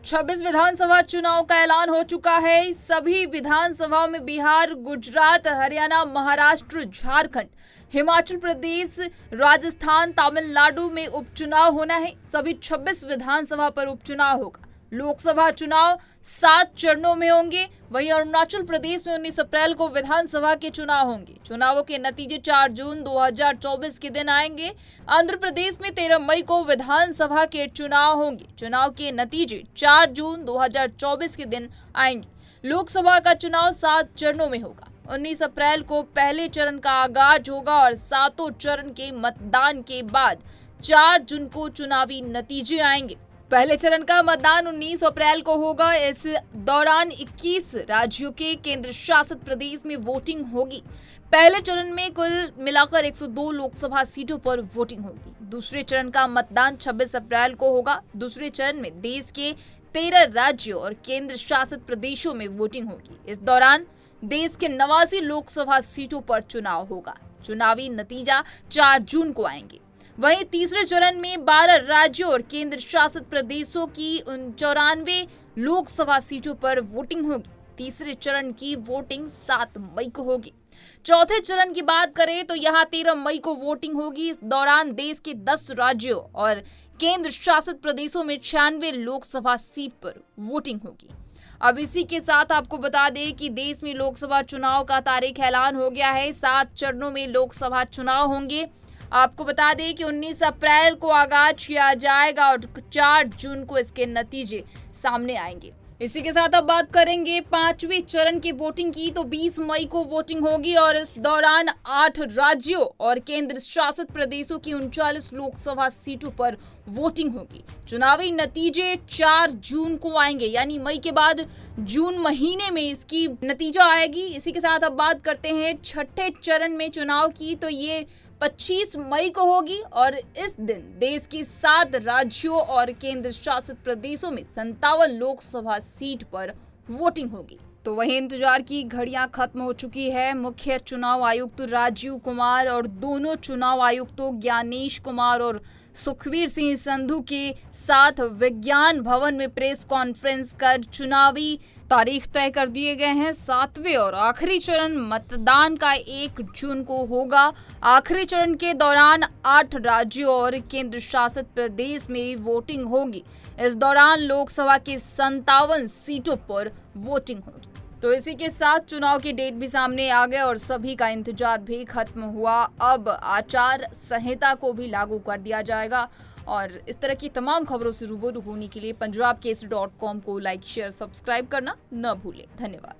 26 विधानसभा चुनाव का ऐलान हो चुका है। सभी विधानसभाओं में बिहार, गुजरात, हरियाणा, महाराष्ट्र, झारखंड, हिमाचल प्रदेश, राजस्थान, तमिलनाडु में उपचुनाव होना है। सभी 26 विधानसभा पर उपचुनाव होगा। लोकसभा चुनाव 7 चरणों में होंगे। वहीं अरुणाचल प्रदेश में 19 अप्रैल को विधानसभा के चुनाव होंगे। चुनावों के नतीजे 4 जून 2024 के दिन आएंगे। आंध्र प्रदेश में 13 मई को विधानसभा के चुनाव होंगे। चुनाव के नतीजे 4 जून 2024 के दिन आएंगे। लोकसभा का चुनाव 7 चरणों में होगा। 19 अप्रैल को पहले चरण का आगाज होगा और 7 चरण के मतदान के बाद 4 जून को चुनावी नतीजे आएंगे। पहले चरण का मतदान 19 अप्रैल को होगा। इस दौरान 21 राज्यों के केंद्र शासित प्रदेश में वोटिंग होगी। पहले चरण में कुल मिलाकर 102 लोकसभा सीटों पर वोटिंग होगी। दूसरे चरण का मतदान 26 अप्रैल को होगा। दूसरे चरण में देश के 13 राज्यों और केंद्र शासित प्रदेशों में वोटिंग होगी। इस दौरान देश के 89 लोकसभा सीटों पर चुनाव होगा। चुनावी नतीजा 4 जून को आएंगे। वहीं तीसरे चरण में 12 राज्यों और केंद्र शासित प्रदेशों की 94 लोकसभा सीटों पर वोटिंग होगी। तीसरे चरण की वोटिंग 7 मई को होगी। चौथे चरण की बात करें तो यहां 13 मई को वोटिंग होगी। इस दौरान देश के 10 राज्यों और केंद्र शासित प्रदेशों में 96 लोकसभा सीट पर वोटिंग होगी। अब इसी के साथ आपको बता दें कि देश में लोकसभा चुनाव का तारीख ऐलान हो गया है। 7 चरणों में लोकसभा चुनाव होंगे। आपको बता दें कि 19 अप्रैल को आगाज किया जाएगा और 4 जून को इसके नतीजे सामने आएंगे। इसी के साथ अब बात करेंगे 5वें चरण की वोटिंग की, तो 20 मई को वोटिंग होगी और इस दौरान 8 राज्यों और केंद्र शासित प्रदेशों की 39 लोकसभा सीटों पर वोटिंग होगी। चुनावी नतीजे 4 जून को आएंगे, यानी मई के बाद जून महीने में इसकी नतीजा आएगी। इसी के साथ अब बात करते हैं 6ठे चरण में चुनाव की, तो ये 25 मई को होगी और इस दिन देश की 7 राज्यों और केंद्र शासित प्रदेशों में 57 लोकसभा सीट पर वोटिंग होगी। तो वहीं इंतजार की घड़ियां खत्म हो चुकी है। मुख्य चुनाव आयुक्त राजीव कुमार और दोनों चुनाव आयुक्तों ज्ञानेश कुमार और सुखवीर सिंह संधू के साथ विज्ञान भवन में प्रेस कॉन्फ्रेंस कर चुनावी तारीख तय कर दिए गए हैं। 7वें और आखिरी चरण मतदान का 1 जून को होगा। आखिरी चरण के दौरान 8 राज्यों और केंद्र शासित प्रदेश में वोटिंग होगी। इस दौरान लोकसभा की 57 सीटों पर वोटिंग होगी। तो इसी के साथ चुनाव की डेट भी सामने आ गए और सभी का इंतजार भी खत्म हुआ। अब आचार संहिता को भी लागू कर दिया जाएगा और इस तरह की तमाम खबरों से रूबरू होने के लिए punjabkesari.com को लाइक, शेयर, सब्सक्राइब करना न भूलें। धन्यवाद।